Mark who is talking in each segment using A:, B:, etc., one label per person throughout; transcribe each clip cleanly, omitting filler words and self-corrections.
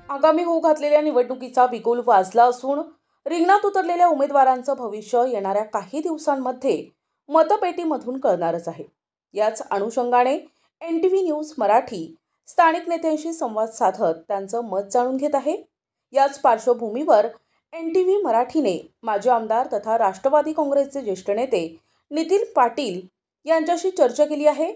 A: आगामी होऊ घातलेल्या निवडणुकीचा बिगुल वाजला असून रिंगणात उतरलेल्या उमेदवारांचं भविष्य येणाऱ्या काही दिवसांमध्ये मतपेटीमधून कळणारच आहे। याच अनुषंगाने NTV न्यूज मराठी स्थानिक नेत्यांशी संवाद साधत त्यांचं मत जाणून घेत आहे। याच पार्श्वभूमीवर NTV मराठीने माजी आमदार तथा राष्ट्रवादी काँग्रेसचे ज्येष्ठ नेते नितीन पाटील यांच्याशी चर्चा केली आहे।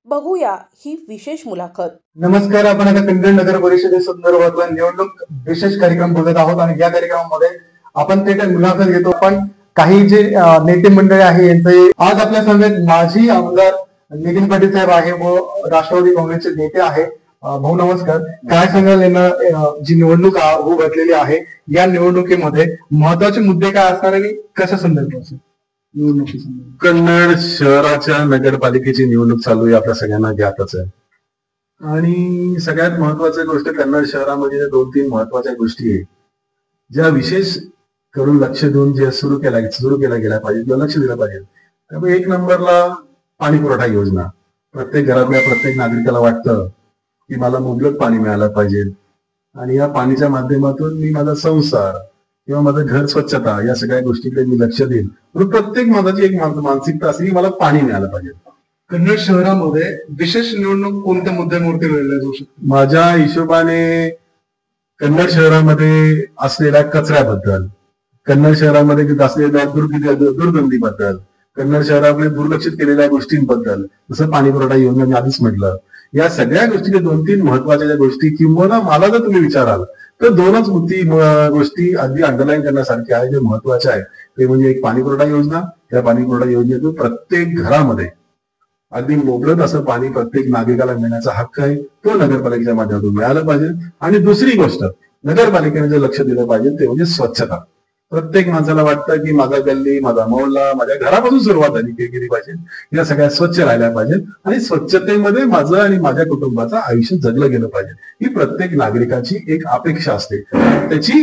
A: बघूया ही विशेष मुलाखत।
B: नमस्कार, आपण आता कन्नड नगर परिषदेसंदर्भातला निवडणूक विशेष कार्यक्रम बघत आहोत आणि या कार्यक्रमामध्ये आपण थेट मुलाखत घेतो। पण काही जे नेते मंडळी आहे यांचे आज आपल्या समवेत माजी आमदार नितीन पाटील साहेब आहे व राष्ट्रवादी काँग्रेसचे नेते आहे। भाऊ नमस्कार, काय सांगाल यांना जी निवडणूक होऊ घातलेली आहे या निवडणुकीमध्ये महत्वाचे मुद्दे काय असणार आणि कशा संदर्भात असेल?
C: कन्नड शहराच्या नगरपालिकेची निवडणूक चालू आहे, आपल्या सगळ्यांना ज्ञातच आहे। आणि सगळ्यात महत्वाची गोष्ट कन्नड शहरामध्ये 2-3 महत्वाच्या गोष्टी आहेत ज्या विशेष करून लक्ष देऊन जे सुरू केल्या गेल्या पाहिजे, लक्ष दिलं पाहिजे। त्यामुळे 1 नंबरला पाणी पुरवठा योजना। प्रत्येक घरातल्या प्रत्येक नागरिकाला वाटतं की मला मुबलक पाणी मिळालं पाहिजे आणि या पाणीच्या माध्यमातून मी माझा संसार किंवा माझं घर स्वच्छता या सगळ्या गोष्टीकडे मी लक्ष देईन। प्रत्येक माझी एक मानसिकता असते की मला पाणी मिळालं पाहिजे।
B: कन्नड शहरामध्ये विशेष निवडणूक कोणत्या मुद्द्यांवरती लढल्या जाऊ शकते?
C: माझ्या हिशोबाने कन्नड शहरामध्ये असलेल्या कचऱ्याबद्दल, कन्नड शहरामध्ये असलेल्या दुर्गंधीबद्दल, कन्नड शहरामध्ये दुर्लक्षित केलेल्या गोष्टींबद्दल, जसं पाणी पुरवठा योजना मी आधीच म्हटलं, या सगळ्या गोष्टी 2-3 महत्वाच्या ज्या गोष्टी किंवा मला जर तुम्ही विचाराल तर 2च गोष्टी अगदी अंडरलाईन करण्यासारख्या आहे, जे महत्वाच्या आहे ते म्हणजे एक पाणी पुरवठा योजना। त्या पाणी पुरवठा योजनेतून प्रत्येक घरामध्ये अगदी मोबलक असं पाणी प्रत्येक नागरिकाला मिळण्याचा हक्क आहे, तो नगरपालिकेच्या माध्यमातून मिळाला पाहिजे। आणि दुसरी गोष्ट नगरपालिकेने जे लक्ष दिलं पाहिजे ते म्हणजे स्वच्छता। प्रत्येक माणसाला वाटतं की माझा गल्ली, माझा मोहल्ला, माझ्या घरापासून सुरुवात केली पाहिजे, या सगळ्या स्वच्छ राहिल्या पाहिजे आणि स्वच्छतेमध्ये माझं आणि माझ्या कुटुंबाचं आयुष्य जगलं गेलं पाहिजे, ही प्रत्येक नागरिकाची एक अपेक्षा असते। त्याची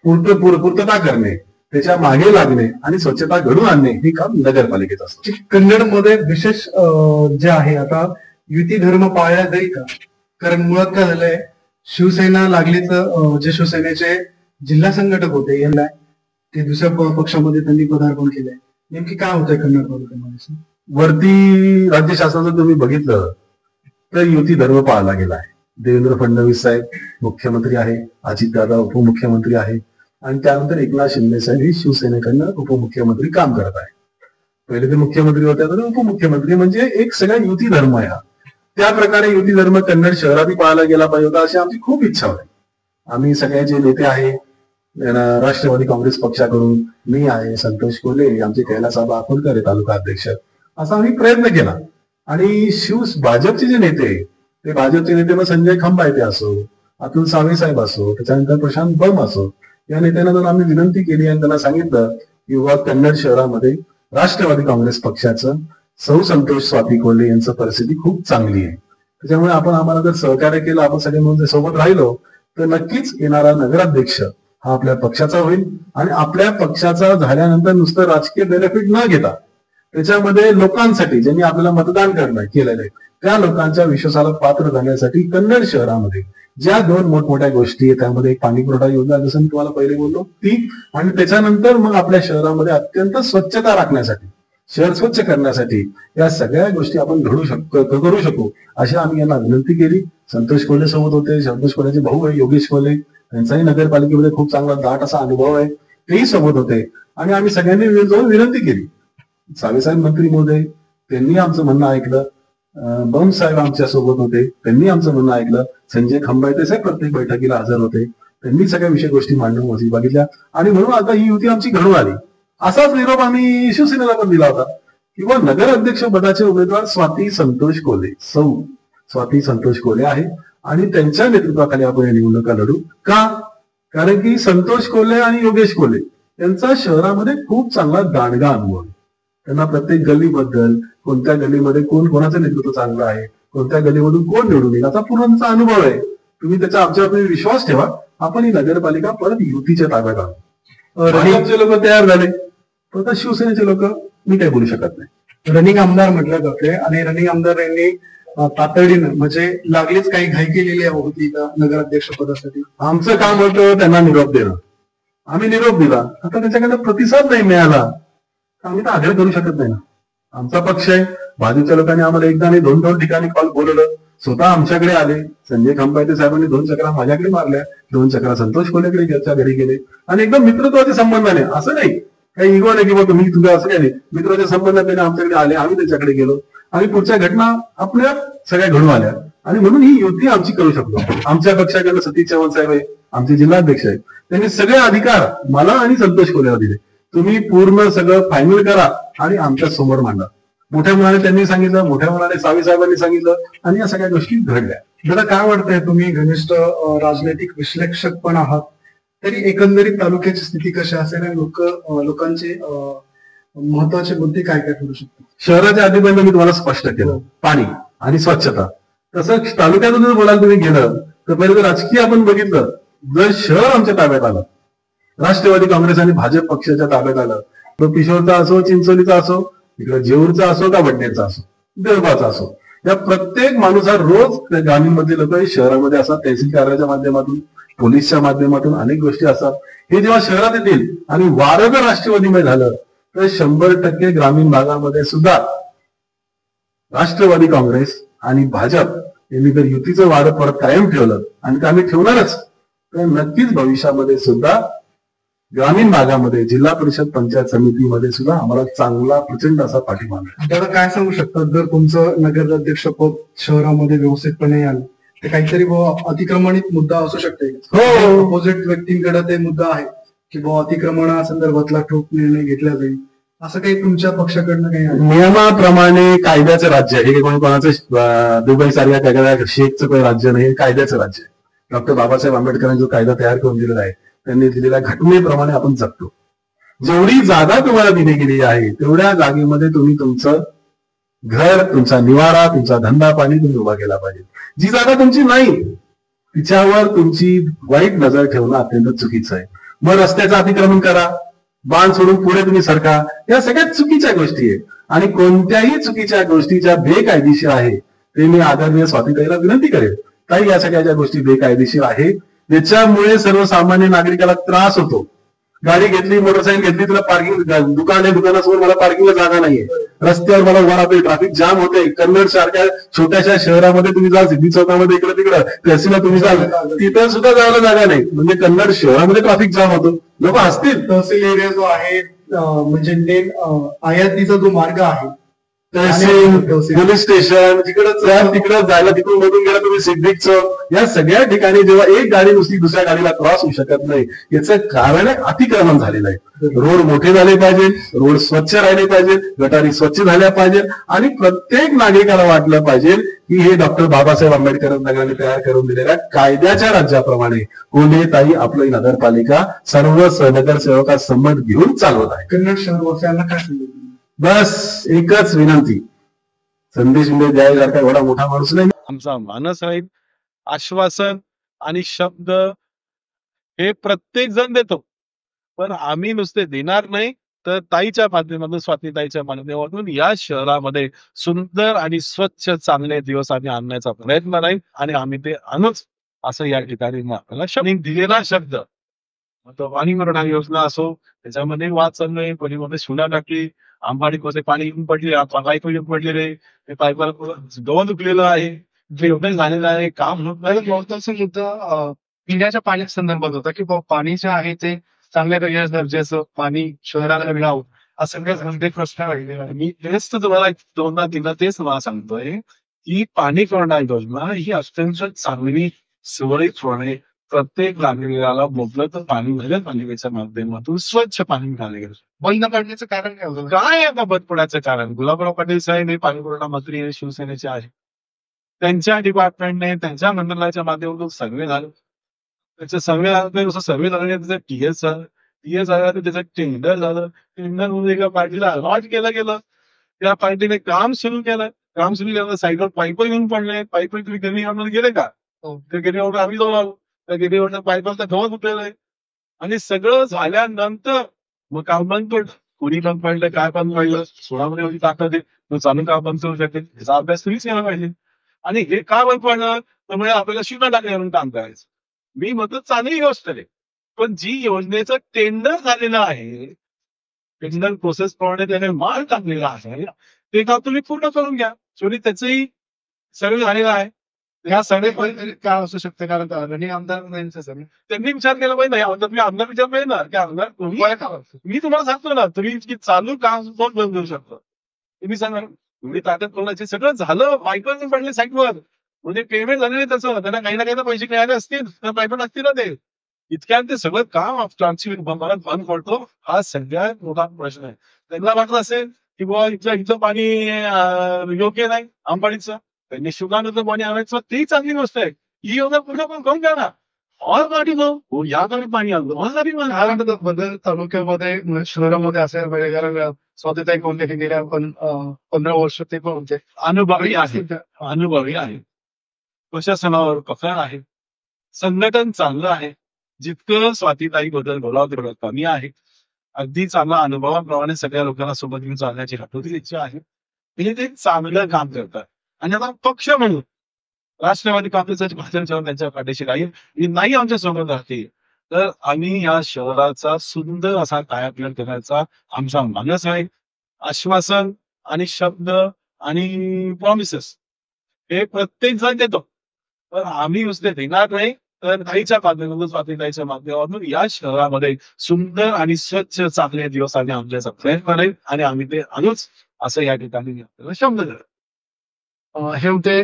C: पूर्तता करणे, त्याच्या मागे लागणे आणि स्वच्छता घडवून आणणे हे काम नगरपालिकेचं असतं।
B: कन्नडमध्ये विशेष जे आहे आता युती धर्म पाळला जाईल का? कारण मुळात काय झालंय, शिवसेना लागलीच जे शिवसेनेचे जिल्हा संघटक होते यांना ते दुसऱ्या पक्षामध्ये त्यांनी पदार्पण केलंय। नेमकी काय होतंय कन्नड तालुक्यामध्ये?
C: वरती राज्य शासनाचं तुम्ही बघितलं तर युती धर्म पाळला गेला आहे। देवेंद्र फडणवीस साहेब मुख्यमंत्री आहे, अजितदादा उपमुख्यमंत्री आहे आणि त्यानंतर एकनाथ शिंदे साहेब हे शिवसेनेकडनं उपमुख्यमंत्री काम करत आहे। पहिले ते मुख्यमंत्री होते, तर उपमुख्यमंत्री, म्हणजे एक सगळा युती धर्म आहे। त्या प्रकारे युती धर्म कन्नड शहरातही पाळला गेला पाहिजे होता अशी आमची खूप इच्छा होती। आम्ही सगळे जे नेते आहे राष्ट्रवादी काँग्रेस पक्षाकडून, मी आहे, संतोष कोले, आमचे कैलासआबा अकोलकर तालुका अध्यक्ष, असा आम्ही प्रयत्न केला। आणि भाजपचे जे नेते, ते भाजपचे नेते मग संजय खंबायते असो, अतुल सावे साहेब असो, त्याच्यानंतर प्रशांत बम असो, या नेत्यांना जर आम्ही विनंती केली आणि त्यांना सांगितलं की कन्नड शहरामध्ये राष्ट्रवादी काँग्रेस पक्षाचं सौ संतोष स्वाती कोल्हे यांचं परिस्थिती खूप चांगली आहे, त्याच्यामुळे आम्हाला जर सहकार्य केलं, आपण सगळे म्हणून सोबत राहिलो तर नक्कीच येणारा नगराध्यक्ष हा आपल्या पक्षाचा होईल। आणि आपल्या पक्षाचा झाल्यानंतर नुसतं राजकीय बेनिफिट न घेता त्याच्यामध्ये लोकांसाठी ज्यांनी आपल्याला मतदान केलेलं आहे त्या लोकांच्या विश्वासाला पात्र झाण्यासाठी कन्नड शहरामध्ये ज्या 2 मोठमोठ्या गोष्टी आहेत, त्यामध्ये एक पाणी पुरवठा योजना, जसं मी तुम्हाला पहिले बोललो ती, आणि त्याच्यानंतर मग आपल्या शहरामध्ये अत्यंत स्वच्छता राखण्यासाठी, शहर स्वच्छ करण्यासाठी या सगळ्या गोष्टी आपण करू शकू अशी आम्ही यांना विनंती केली। संतोष कोल्हे सोबत होते, संतोष कोल्हेचे भाऊ आहे योगेश कोल्हे, त्यांचाही नगरपालिकेमध्ये खूप चांगला दाट असा अनुभव आहे, तेही सोबत होते। आणि आम्ही सगळ्यांनी जाऊन विनंती केली। सावेसाहेब मंत्री महोदय त्यांनी आमचं म्हणणं ऐकलं, बम साहेब आमच्या सोबत होते, त्यांनी आमचं म्हणणं ऐकलं, संजय खंबायते साहेब प्रत्येक बैठकीला हजर होते, त्यांनी सगळ्या विषय गोष्टी मांडून बघितल्या आणि म्हणून आता ही युती आमची घडून आली। असाच निरोप आम्ही शिवसेनेला पण दिला होता किंवा नगर अध्यक्ष पदाचे उमेदवार स्वाती संतोष कोल्हे आहे आणि त्यांच्या नेतृत्वाखाली आपण या निवडणुका लढू। का? कारण की संतोष कोल्हे आणि योगेश कोल्हे यांचा शहरामध्ये खूप चांगला दांडगा अनुभव आहे। त्यांना प्रत्येक गल्लीबद्दल, कोणत्या गल्लीमध्ये कोणाचं नेतृत्व चांगलं आहे, कोणत्या गल्लीमधून कोण निवडून येईल याचा पूर्ण त्यांचा अनुभव आहे। तुम्ही त्याच्या आमच्यावर विश्वास ठेवा, आपण ही नगरपालिका परत युतीच्या ताब्यात आणू। भाजपचे लोक तयार झाले, पण शिवसेनेचे लोक मी काही बोलू शकत नाही।
B: रनिंग आमदार म्हटलं जाते आणि रनिंग आमदार यांनी तातडीनं म्हणजे लागलीच काही घाई केलेली होती का नगराध्यक्ष पदासाठी?
C: आमचं काम होतं त्यांना निरोप देणं. आम्ही निरोप दिला, आता त्याच्याकडे प्रतिसाद नाही मिळाला, आम्ही तर आग्रह करू शकत नाही ना. आमचा पक्ष आहे, भाजपच्या लोकांनी आम्हाला एकदा आणि दोन ठिकाणी कॉल बोलवलं, स्वतः आमच्याकडे आले. संजय खंबाटे साहेबांनी 2 चक्रा माझ्याकडे मारल्या, 2 चक्रा संतोष कोल्हेकडे घरी गेले आणि एकदम मित्रत्वाच्या संबंधाने, असं नाही काही इगो नाही किंवा तुम्ही तुझं असं काही नाही, मित्रत्वाच्या संबंधाने आमच्याकडे आले, आम्ही त्याच्याकडे गेलो आणि पुढच्या घटना आपल्या सगळ्या घडून आल्या आणि म्हणून ही युती आमची करू शकतो. आमच्या पक्षाकडे सतीश चव्हाण साहेब आहे, आमचे जिल्हाध्यक्ष आहेत, त्यांनी सगळे अधिकार मला आणि संतोष कोल्हेला दिले. तुम्ही पूर्ण सगळं फायनल करा आणि आमच्या समोर मांडा. मोठ्या मुलाने त्यांनी सांगितलं, मोठ्या मुलाने सावी साहेबांनी सांगितलं आणि या सगळ्या गोष्टी घडल्या.
B: दादा काय वाटतंय, तुम्ही घनिष्ठ राजनैतिक विश्लेषक पण आहात, तरी एकंदरीत तालुक्याची स्थिती कशी असेल आणि लोकांचे महत्वाचे मुद्दे काय काय ठरू शकतात?
C: शहराच्या आधीपर्यंत मी तुम्हाला स्पष्ट केलं, पाणी आणि स्वच्छता. तसं तालुक्यातून जर बोलायला तुम्ही गेलं तर पहिले जर राजकीय आपण बघितलं, जर शहर आमच्या ताब्यात आलं, राष्ट्रवादी काँग्रेस आणि भाजप पक्षाच्या ताब्यात आलं, तो किशोरचा असो, चिंचोलीचा असो, इकडे जेऊरचा असो का वडनेरचा असो, देवबाचा असो, या प्रत्येक माणूस हा रोज ग्रामीणमधले लोक शहरामध्ये असतात, तहसील कार्यालयाच्या माध्यमातून, पोलीसच्या माध्यमातून अनेक गोष्टी असतात. हे जेव्हा शहरात येतील आणि वारं जर राष्ट्रवादीमय झालं तर 100% ग्रामीण भागामध्ये सुद्धा राष्ट्रवादी काँग्रेस आणि भाजप यांनी जर युतीचं वारं परत कायम ठेवलं आणि ते आम्ही ठेवणारच, तर नक्कीच भविष्यामध्ये सुद्धा ग्रामीण भागामध्ये जिल्हा परिषद पंचायत समितीमध्ये सुद्धा आम्हाला चांगला प्रचंड असा पाठिंबा मिळेल.
B: दादा काय सांगू शकतात, जर तुमचं नगराध्यक्ष पद शहरामध्ये व्यवस्थितपणे आलं तर काहीतरी अतिक्रमणित मुद्दा असू शकते?
C: हो,
B: अपोजिट व्यक्तींकडे ते मुद्दा आहे की अतिक्रमणासंदर्भातला ठोस निर्णय घेतला जाईल, असं काही तुमच्या पक्षाकडनं काही आहे?
C: नियमाप्रमाणे कायद्याचं राज्य आहे हे, कोणी कोणाचं दुबई सारख्या कायद्या शेखचं काही राज्य नाही, हे कायद्याचं राज्य आहे. डॉक्टर बाबासाहेब आंबेडकरांनी जो कायदा तयार करून दिलेला आहे, त्यांनी दिलेल्या घटनेप्रमाणे आपण जगतो. जेवढी जागा तुम्हाला दिली गेली आहे तेवढ्या जागेमध्ये तुम्ही तुमचं घर, तुमचा निवारा, तुमचा धंदा पाणी तुम्ही उभा केला पाहिजे. जी जागा तुमची नाही तिच्यावर तुमची वाईट नजर ठेवणं अत्यंत चुकीचं आहे. मग रस्त्याचं अतिक्रमण करा, बाण सोडून पुढे तुम्ही सरका, या सगळ्यात चुकीच्या गोष्टी आहेत आणि कोणत्याही चुकीच्या गोष्टीच्या बेकायदेशीर आहे ते मी आदरणीय स्वातीताईला विनंती करेन, ताई या सगळ्या ज्या गोष्टी बेकायदेशीर आहे त्याच्यामुळे सर्वसामान्य नागरिकाला त्रास होतो. गाडी घेतली, मोटरसायकल घेतली, तुला पार्किंग, दुकान आहे, दुकानासमोर मला पार्किंगला जागा नाहीये, रस्त्यावर मला उभा राहतोय, ट्रॅफिक जाम होते. कन्नड सारख्या छोट्याशा शहरामध्ये तुम्ही जाल, सिद्धी चौकामध्ये इकडे तिकडं तहसीलला तुम्ही जाल, तिथं सुद्धा जायला जागा नाही, म्हणजे कन्नड शहरामध्ये ट्रॅफिक जाम होतो, लोक हसतील.
B: तहसील एरिया जो आहे म्हणजे मेन आयातीचा जो मार्ग आहे,
C: तहसील, पोलीस स्टेशन, तिकडं जायला, तिकडून मधून गेला तुम्ही सिद्धिक चौक, या सगळ्या ठिकाणी जेव्हा एक गाडी नुसती दुसऱ्या गाडीला क्रॉस होऊ शकत नाही, याचं कारण आहे अतिक्रमण झालेलं आहे. रोड मोठे झाले पाहिजे, रोड स्वच्छ राहिले पाहिजे, गटारी स्वच्छ झाल्या पाहिजे आणि प्रत्येक नागरिकाला वाटलं पाहिजे की हे डॉक्टर बाबासाहेब आंबेडकर नगराने तयार करून दिलेल्या कायद्याच्या राज्याप्रमाणे कोल्हेताई आपली नगरपालिका सर्व नगरसेवका संमत घेऊन चालवत आहे.
B: कन्नड शहरवासियांना काय सांगितलं?
C: बस एकच विनंती, संदेश द्यायसारखा एवढा मोठा माणूस नाही.
D: आमचा मानस राहील, आश्वासन आणि शब्द हे प्रत्येक जण देतो, पण आम्ही नुसते देणार नाही, तर ताईच्या माध्यमातून, स्वातीताईच्या माध्यमातून या शहरामध्ये सुंदर आणि स्वच्छ चांगले दिवस आम्ही आणण्याचा प्रयत्न राहील आणि आम्ही ते आणूच असं या ठिकाणी आपल्याला शब्द दिलेला शब्द. तो पाणी पुरवठा योजना असो, त्याच्यामध्ये वाद चालू आहे, कोणीमध्ये सुना टाकली, आंबाडीमध्ये पाणी येऊन पडले, पाईप येऊन पडलेले, ते पाईपाला गवत उकलेलं आहे, जे योजना झालेलं आहे, काम होत नाही.
E: महत्वाचा मुद्दा पिण्याच्या पाण्याच्या संदर्भात होता की पाणी जे आहे ते चांगल्या दर्जाचं पाणी शहराला मिळावं, असा सगळ्याच गंभीर प्रश्न राहिलेला आहे. मी तेच तर तुम्हाला दोनदा तीनदा तेच मला सांगतोय की पाणी पुरवठा योजना ही अत्यंत चांगली सुरळीतपणे प्रत्येक नागरिकाला मुबलक पाणी नगरपालिकेच्या माध्यमातून स्वच्छ पाणी मिळाले गेलं. बंद पडण्याचं कारण काय होतं?
D: काय आता बंद पडायचं कारण? गुलाबराव पाटील साहेब हे पाणी पुरवठा मंत्री हे शिवसेनेचे आहे, त्यांच्या डिपार्टमेंटने त्यांच्या मंत्रालयाच्या माध्यमातून सर्वे झालं, त्याच्या सर्वे झाल्याने त्याचं टीएस झालं, टीएस झालं त्याचं टेंडर झालं, टेंडर मध्ये एका पार्टीला अलॉट केलं गेलं, त्या पार्टीने काम सुरू केलं, काम सुरू केलं, साईडवर पाईप घेऊन पडले, पाईप तुम्ही गिरणीवर गेले का? त्या गिरणीवर आम्ही जाऊन आलो, त्या गिरणीवर पाईपाचा गवत उठलेला आहे आणि सगळं झाल्यानंतर मग काम बंद पडलं. कुणी बंद पडलं, काय बंद पडलं, सोळामध्ये एवढी ताकद आहे, तो चालू काम बंद करू शकते, याचा अभ्यास तुम्हीच केला पाहिजे. आणि हे का बंद पडलं? त्यामुळे आपल्याला शिका टाकण्यावरून काम करायचं. मी म्हणतो चांगली गोष्ट आहे. पण जी योजनेचं टेंडर झालेलं आहे, टेंडर प्रोसेस प्रमाणे त्याने माल टाकलेला आहे, ते काम तुम्ही पूर्ण करून घ्या. शेवटी त्याचंही सर्वे झालेला आहे. ह्या सर्वे
E: काय असू शकते कारण दोन्ही आमदार यांचं सगळं
D: त्यांनी विचार केला पाहिजे नाही तुम्ही आमदार विचार पाहिजे ना की आमदार मी तुम्हाला सांगतो ना तुम्ही की चालू काम कोण बंद करू शकतो तुम्ही सांगा तुम्ही ताकद कोणाची सगळं झालं बायकोच पडले साईटवर म्हणजे पेमेंट झालं नाही त्याचं त्यांना काही ना काही तर पैसे मिळाले असतील तर पेमेंट असतील ना ते इतक्यात ते सगळं काम ट्रान्सफर बंद पडतो हा सगळ्यात मोठा प्रश्न आहे त्यांना वाटत असेल की बुवा इथलं पाणी योग्य नाही आंबाडीचं त्यांनी शुगानचं पाणी आणायचं ती चांगली गोष्ट आहे ही योजना पूर्ण पण करून द्या ना ऑल पाठी हो याकडे पाणी आलं ऑलसाठी
E: त्यानंतर बदल तालुक्यामध्ये शहरामध्ये असायला पाहिजे कारण स्वातीताई कोणते हे गेल्या 15 वर्ष ते पण होते
D: अनुभवी आहे प्रशासनावर पकड आहे संघटन चांगलं आहे जितकं स्वातीताई बद्दल बोलावं तेवढं कमी आहे अगदी चांगला अनुभवाप्रमाणे सगळ्या लोकांना सोबत घेऊन चालण्याची हटवती इच्छा आहे म्हणजे ते चांगलं काम करतात आणि आता पक्ष म्हणून राष्ट्रवादी काँग्रेसची भाजपच्या त्यांच्या पाठीशी राहील ही नाही आमच्या सोबत राहतील तर आम्ही या शहराचा सुंदर असा कायापालट करण्याचा आमचा मानस आहे आश्वासन आणि शब्द आणि प्रॉमिसेस हे प्रत्येक जण देतो पण आम्ही नुसते देणार नाही तर ताईच्या माध्यमातून स्वातीताईच्या माध्यमातून या शहरामध्ये सुंदर आणि स्वच्छ चांगले दिवस आम्ही आमच्याचा प्रयत्न राहील आणि आम्ही ते आणूच असं या ठिकाणी आपल्याला शब्द देतो
E: हे होते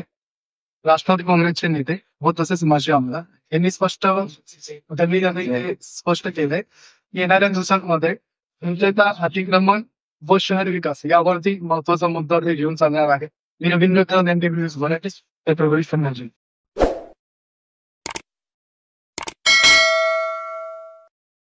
E: राष्ट्रवादी काँग्रेसचे नेते व तसेच माजी आमदार यांनी स्पष्ट केलंय येणाऱ्या दिवसांमध्ये तुमच्या अतिक्रमण व शहर विकास यावरती महत्वाचा मुद्दा ते घेऊन चालणार आहे मी रवींद्र